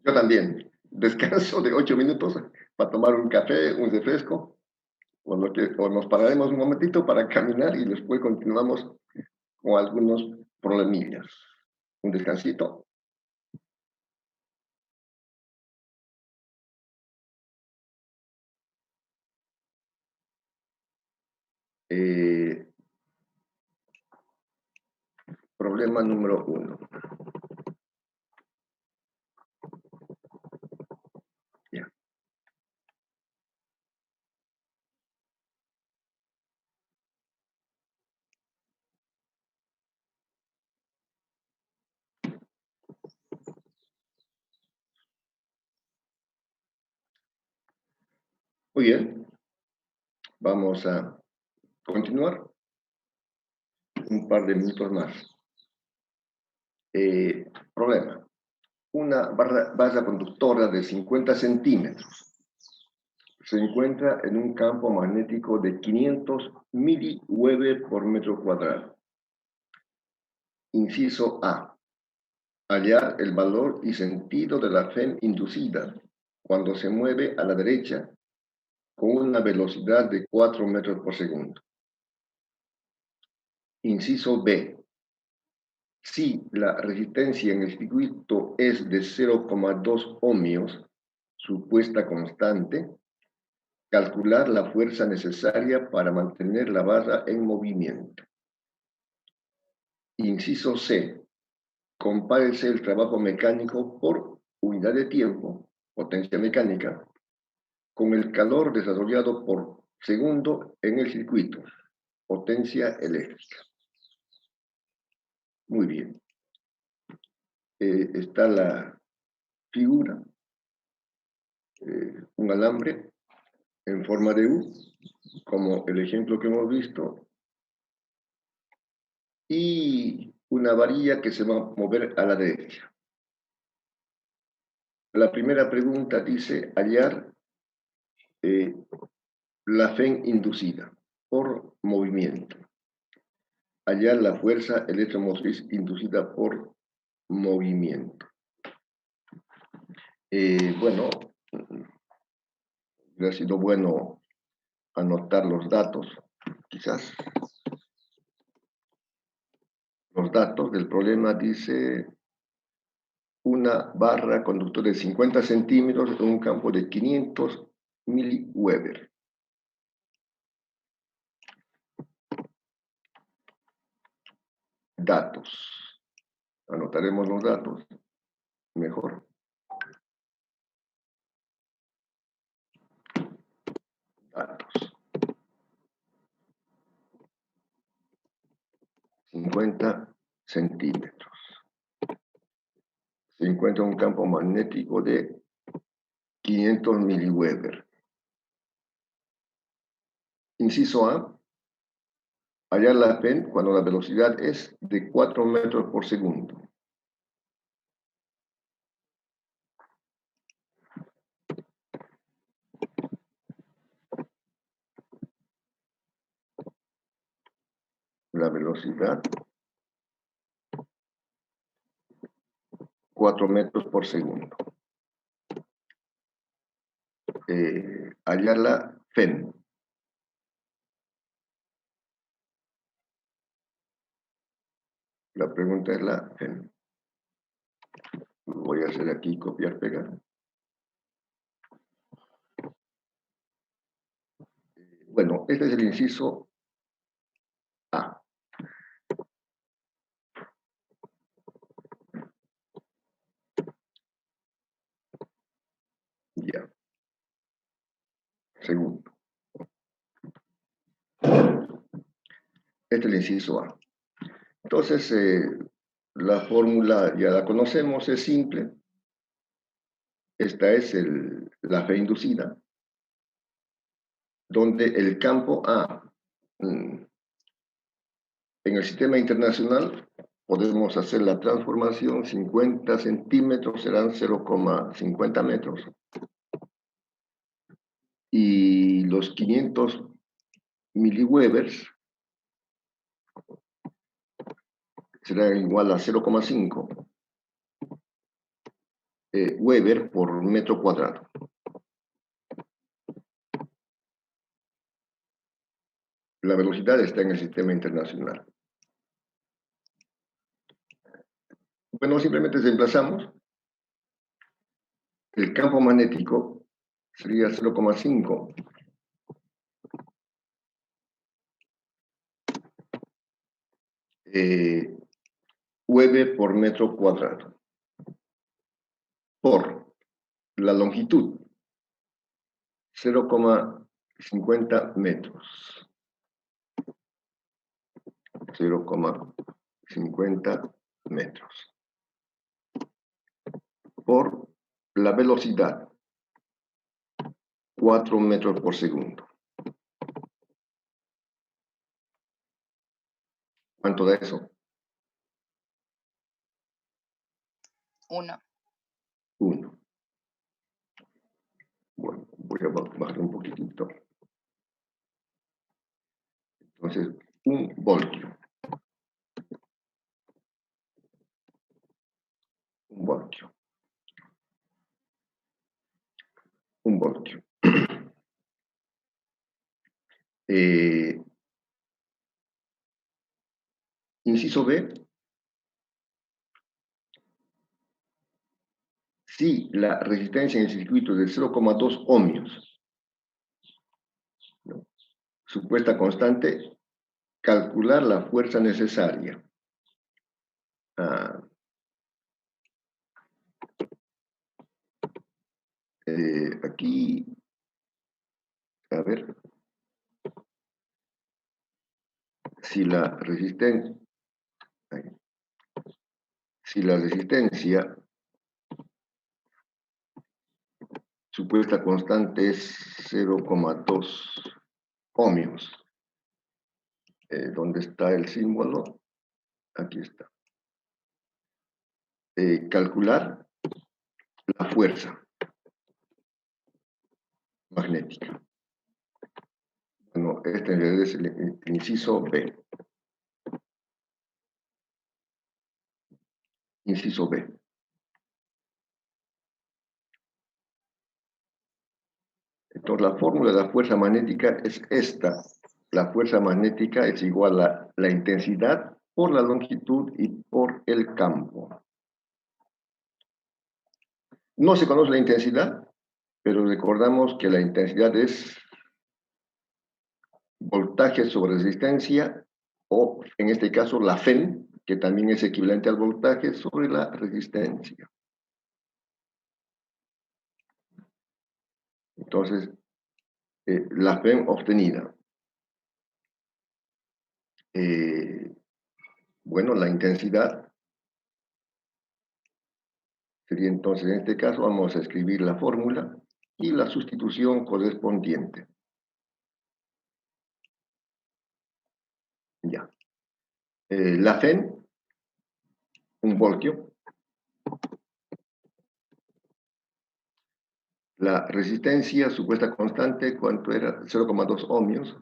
Yo también. Descanso de 8 minutos para tomar un café, un refresco, o nos pararemos un momentito para caminar y después continuamos con algunos problemillas. Un descansito. Problema número 1. Ya. Muy bien. Vamos a continuar un par de minutos más. Problema. Una barra conductora de 50 centímetros se encuentra en un campo magnético de 500 miliweber por metro cuadrado. Inciso A. Hallar el valor y sentido de la FEM inducida cuando se mueve a la derecha con una velocidad de 4 metros por segundo. Inciso B. Si la resistencia en el circuito es de 0,2 ohmios, supuesta constante, calcular la fuerza necesaria para mantener la barra en movimiento. Inciso C. Compárese el trabajo mecánico por unidad de tiempo, potencia mecánica, con el calor desarrollado por segundo en el circuito, potencia eléctrica. Muy bien. Está la figura, un alambre en forma de U, como el ejemplo que hemos visto, y una varilla que se va a mover a la derecha. La primera pregunta dice hallar la FEM inducida por movimiento. Hallar la fuerza electromotriz inducida por movimiento. Bueno, hubiera sido bueno anotar los datos, quizás. Los datos del problema dice una barra conductor de 50 centímetros en un campo de 500 miliweber. Datos. Anotaremos los datos. Mejor. Datos. 50 centímetros. Se encuentra un campo magnético de 500 miliweber. Inciso A. Hallar la FEM cuando la velocidad es de 4 metros por segundo. La velocidad 4 metros por segundo. Hallar la FEM. La pregunta es la FEM. Voy a hacer aquí copiar, pegar. Bueno, este es el inciso A. Ya. Segundo. Este es el inciso A. Entonces, la fórmula ya la conocemos, es simple. Esta es la FEM inducida, donde el campo A, en el sistema internacional, podemos hacer la transformación, 50 centímetros serán 0,50 metros. Y los 500 miliwebers será igual a 0,5 Weber por metro cuadrado. La velocidad está en el sistema internacional. Bueno, simplemente reemplazamos. El campo magnético sería 0,5 Weber por metro cuadrado. Por la longitud, 0,50 metros. 0,50 metros. Por la velocidad, 4 metros por segundo. ¿Cuánto da eso? 1. 1. Bueno, voy a bajar un poquitito. Entonces, 1 voltio. 1 voltio. 1 voltio. Inciso B. Si la resistencia en el circuito es de 0,2 ohmios, ¿no? Supuesta constante, calcular la fuerza necesaria. Aquí, a ver, si la resistencia supuesta constante es 0,2 ohmios, ¿dónde está el símbolo? Aquí está. Calcular la fuerza magnética. Bueno, este en realidad es el inciso B. Inciso B. Entonces, la fórmula de la fuerza magnética es esta. La fuerza magnética es igual a la intensidad por la longitud y por el campo. No se conoce la intensidad, pero recordamos que la intensidad es voltaje sobre resistencia, o en este caso la FEN, que también es equivalente al voltaje sobre la resistencia. Entonces, la FEN obtenida. Bueno, la intensidad sería entonces, en este caso, vamos a escribir la fórmula y la sustitución correspondiente. Ya. La FEN, 1 voltio. La resistencia supuesta constante, ¿cuánto era? 0,2 ohmios.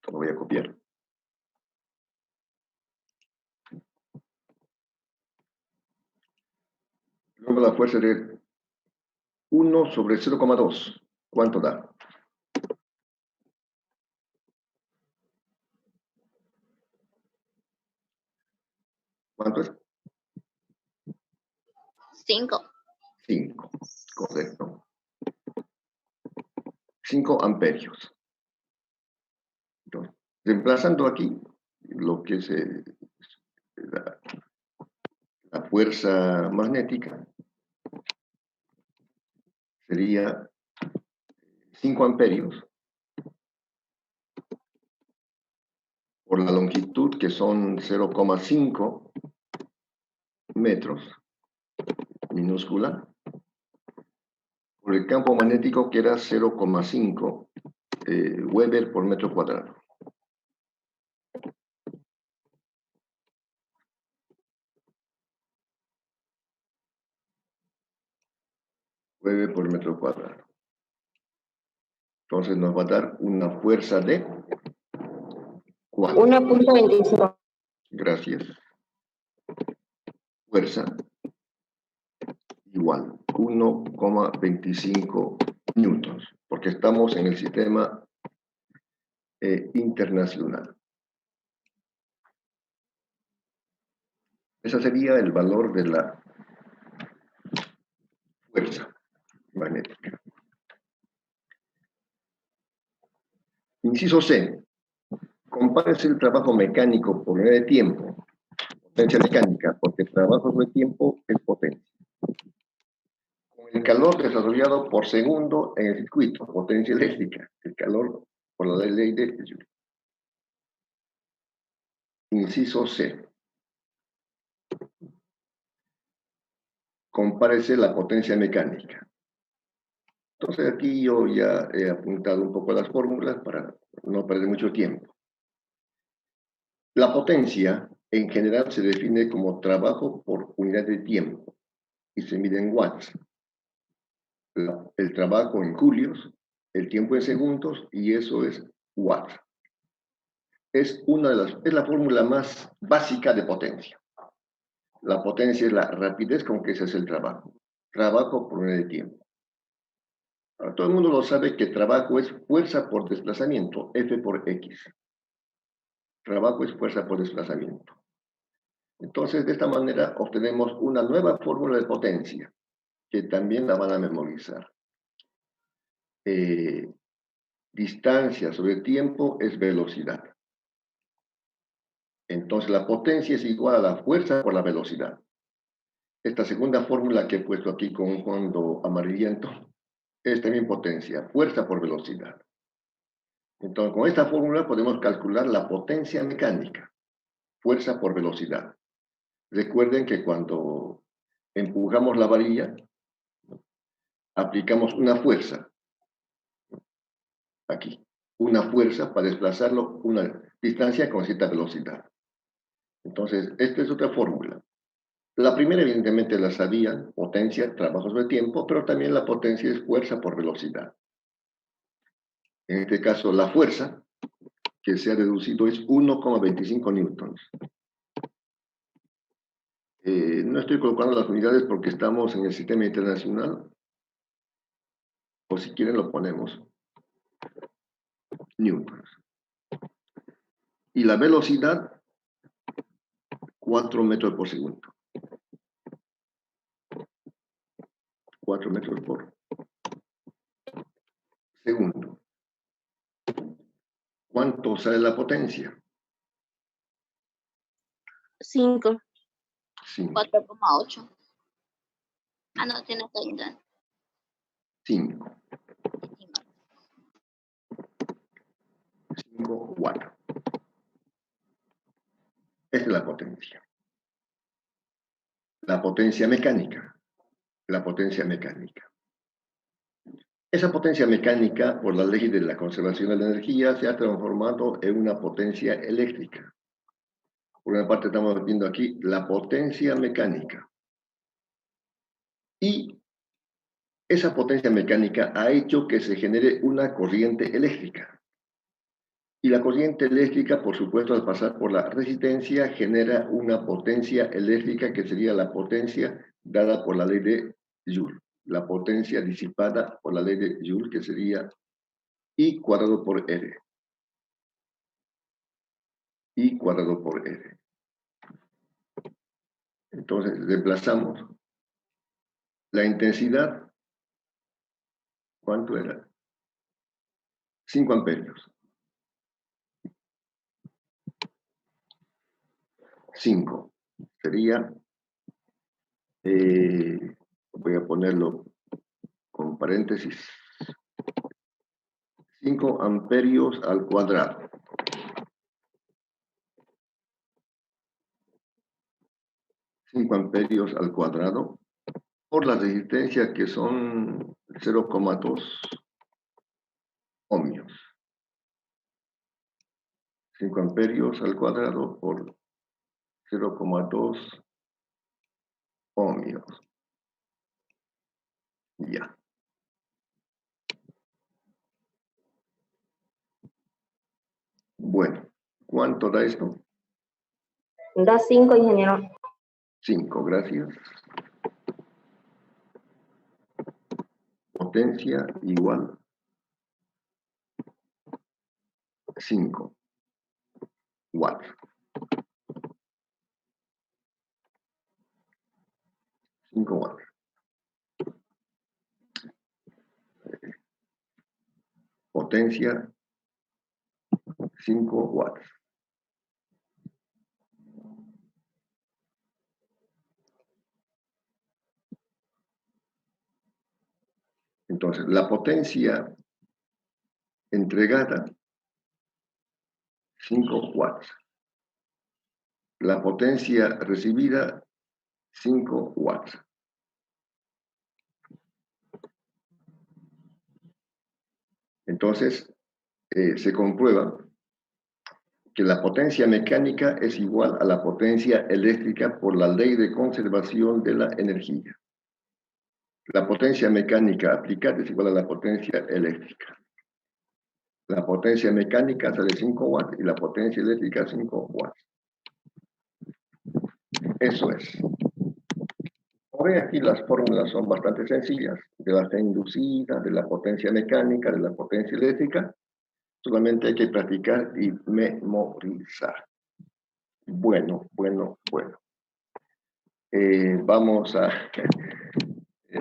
Lo voy a copiar. Luego la fuerza de 1 sobre 0,2. ¿Cuánto da? ¿Cuánto es? 5. 5. Correcto. 5 amperios. Entonces, reemplazando aquí lo que es la fuerza magnética, sería 5 amperios por la longitud, que son 0,5 metros, minúscula, por el campo magnético, que era 0,5 Weber por metro cuadrado. Weber por metro cuadrado. Entonces nos va a dar una fuerza de 1.25. Gracias. Fuerza igual 1,25 newtons, porque estamos en el sistema internacional. Ese sería el valor de la fuerza magnética. Inciso C. Compárese el trabajo mecánico por unidad de tiempo, potencia mecánica, porque trabajo de tiempo es potencia, con el calor desarrollado por segundo en el circuito, potencia eléctrica, el calor por la ley de Joule. Inciso C. Compárese la potencia mecánica. Entonces aquí yo ya he apuntado un poco las fórmulas para no perder mucho tiempo. La potencia en general se define como trabajo por unidad de tiempo y se mide en watts. El trabajo en julios, el tiempo en segundos y eso es watts. Es la fórmula más básica de potencia. La potencia es la rapidez con que se hace el trabajo. Trabajo por unidad de tiempo. Ahora, todo el mundo lo sabe que trabajo es fuerza por desplazamiento, F por X. Trabajo es fuerza por desplazamiento. Entonces, de esta manera obtenemos una nueva fórmula de potencia, que también la van a memorizar. Distancia sobre tiempo es velocidad. Entonces, la potencia es igual a la fuerza por la velocidad. Esta segunda fórmula que he puesto aquí con un fondo amarillento es también potencia, fuerza por velocidad. Entonces, con esta fórmula podemos calcular la potencia mecánica, fuerza por velocidad. Recuerden que cuando empujamos la varilla, aplicamos una fuerza, aquí, una fuerza para desplazarlo una distancia con cierta velocidad. Entonces, esta es otra fórmula. La primera, evidentemente, la sabían, potencia, trabajo sobre tiempo, pero también la potencia es fuerza por velocidad. En este caso, la fuerza que se ha deducido es 1,25 newtons. No estoy colocando las unidades porque estamos en el sistema internacional, o si quieren lo ponemos newtons. Y la velocidad, 4 metros por segundo. 4 metros por segundo. ¿Cuánto sale la potencia? 5. 5. 4,8. Ah, no, tiene 30. 5. 5 watts. Esta es la potencia. La potencia mecánica. La potencia mecánica. Esa potencia mecánica, por la ley de la conservación de la energía, se ha transformado en una potencia eléctrica. Por una parte estamos viendo aquí la potencia mecánica. Y esa potencia mecánica ha hecho que se genere una corriente eléctrica. Y la corriente eléctrica, por supuesto, al pasar por la resistencia, genera una potencia eléctrica que sería la potencia dada por la ley de Joule. La potencia disipada por la ley de Joule, que sería I cuadrado por R. I cuadrado por R. Entonces, reemplazamos la intensidad. ¿Cuánto era? 5 amperios. 5. Sería, voy a ponerlo con paréntesis, 5 amperios al cuadrado. 5 amperios al cuadrado por la resistencia que son 0,2 ohmios. 5 amperios al cuadrado por 0,2 ohmios. Ya. Bueno, ¿cuánto da esto? Da 5, ingeniero. 5, gracias. Potencia igual 5 watts. 5 watts. Potencia 5 watts. Entonces, la potencia entregada, 5 watts. La potencia recibida, 5 watts. Entonces, se comprueba que la potencia mecánica es igual a la potencia eléctrica por la ley de conservación de la energía. La potencia mecánica aplicada es igual a la potencia eléctrica. La potencia mecánica sale 5 watts y la potencia eléctrica 5 watts. Eso es. Como ven aquí, las fórmulas son bastante sencillas. De la fe inducida, de la potencia mecánica, de la potencia eléctrica. Solamente hay que practicar y memorizar. Bueno. Vamos a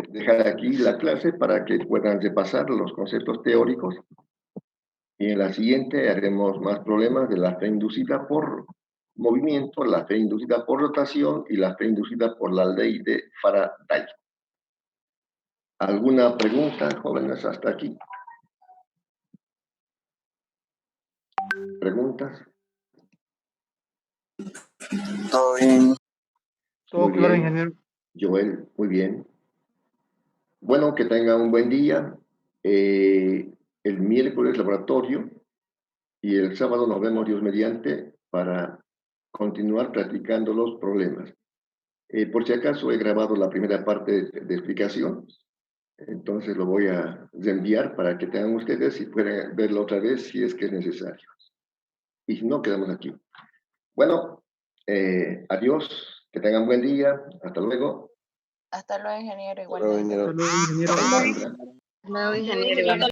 dejar aquí la clase para que puedan repasar los conceptos teóricos. Y en la siguiente haremos más problemas de la fe inducida por movimiento, la fe inducida por rotación y la fe inducida por la ley de Faraday. ¿Alguna pregunta, jóvenes, hasta aquí? ¿Preguntas? Todo bien. Todo Muy claro, bien. ingeniero. Joel, muy bien. Bueno, que tengan un buen día. El miércoles laboratorio y el sábado nos vemos, Dios mediante, para continuar practicando los problemas. Por si acaso he grabado la primera parte de explicación, entonces lo voy a enviar para que tengan ustedes y puedan verlo otra vez si es que es necesario. Y si no, quedamos aquí. Bueno, adiós, que tengan buen día, hasta luego. Hasta luego, ingeniero. Hasta luego, Igualmente. ingeniero. Hasta luego, ingeniero. Alejandra. No, ingeniero.